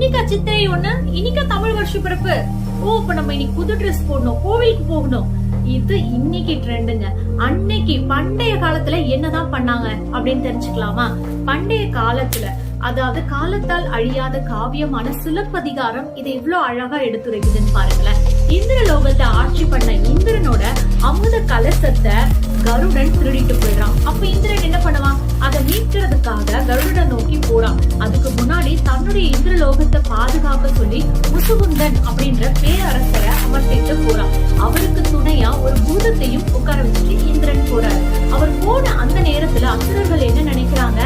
இன்னைக்கா சித்திரை ஒண்ணு, இன்னைக்கா தமிழ் வருஷ பிறப்பு. ஓ, இப்ப நம்ம இன்னைக்கு புது ட்ரெஸ் போடணும், கோவிலுக்கு போகணும். இது இன்னைக்கு ட்ரெண்டுங்க. அன்னைக்கு பண்டைய காலத்துல என்னதான் பண்ணாங்க அப்படின்னு தெரிஞ்சுக்கலாமா? பண்டைய காலத்துல, அதாவது காலத்தால் அழியாத காவியமான சிலப்பதிகாரம் இதை இவ்வளவு அழகா எடுத்துரைக்குதுன்னு பாருங்களேன். இந்திரலோகத்தை ஆட்சி பண்ண இந்திரனோட அமுத கலசத்தை கருடன் திருடிட்டு போயிடுறான். அப்ப இந்திரன் என்ன பண்ணுவான்? அதை மீட்கிறதுக்காக கருடன் நோக்கி போறான். அதுக்கு முன்னாடி தன்னுடைய இந்திரலோகத்தை பாதுகாக்க சொல்லி முசுகுந்தன் அப்படின்ற பேரரசரை அமர்த்திட்டு போறான். அவருக்கு துணையா ஒரு பூதத்தையும் உட்கார வச்சுட்டு இந்திரன் போறாரு. அவர் போன அந்த நேரத்துல அசுரர்கள் என்ன நினைக்கிறாங்க?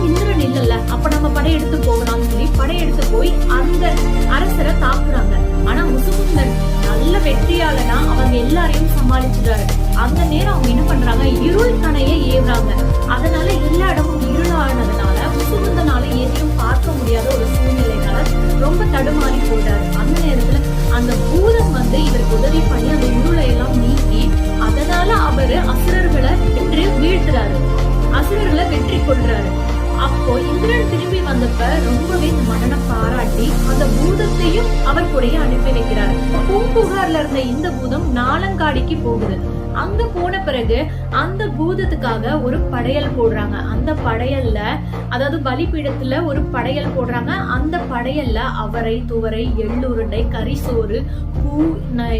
இந்திரன் இல்லல்ல, அப்ப நம்ம படையெடுத்து போகலாம்னு சொல்லி படையெடுத்து போய் அந்த அரசரை தாக்குறாங்க. ஆனா முசுகுந்தன் நல்ல வெற்றியாளனா அவங்க எல்லாரையும் சமாளிச்சுட்டாரு. அந்த நேரம் அவங்க என்ன பண்றாங்க? இருள் கணைய ஏவுறாங்க. அதனால எல்லா இடமும் இருளானதுனால முசுகுந்தனால எதையும் பார்க்க முடியாத ஒரு சூழ்நிலைனால ரொம்ப தடுமாறி போயிட்டாரு. அந்த நேரத்துல அந்த பூதம் இவருக்கு உதவி பண்ணி அந்த இருளை எல்லாம் நீக்கி, அதனால அவரு அசுரர்களை வென்று வீழ்த்துறாரு, அசுரர்களை வெற்றி கொள்றாரு. அப்போ இந்திரன் திரும்பி வந்தப்ப ரொம்பவே இந்த மன்னனை பாராட்டி அந்த பூதத்தையும் அவர் கூடயே அனுப்பி வைக்கிறாரு. பூம்புகார்ல இருந்த இந்த பூதம் நாலங்காடிக்கு போகுது. அங்க போன பிறகு அந்த பூதத்துக்காக ஒரு படையல் போடுறாங்க. அந்த படையல்ல, அதாவது பலிபீடத்துல ஒரு படையல் போடுறாங்க. அந்த படையல்ல அவரை, துவரை, எள்ளுருண்டை, கரிசோறு, பூ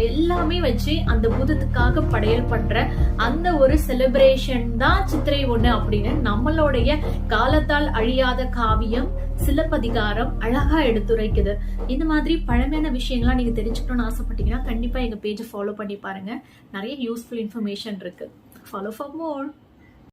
எல்லாமே வச்சு அந்த பூதத்துக்காக படையல் பண்ற அந்த ஒரு செலிப்ரேஷன் தான் சித்திரை ஒண்ணு அப்படின்னு நம்மளுடைய காலத்தால் அழியாத காவியம் சிலப்பதிகாரம் அழகா எடுத்துரைக்குது. இந்த மாதிரி பழமையான விஷயங்கள்லாம் நீங்க தெரிஞ்சுக்கணும்னு ஆசைப்பட்டீங்கன்னா கண்டிப்பா எங்க பேஜை ஃபாலோ பண்ணி பாருங்க. நிறைய யூஸ்ஃபுல் இன்ஃபர்மேஷன் இருக்கு. Follow for more.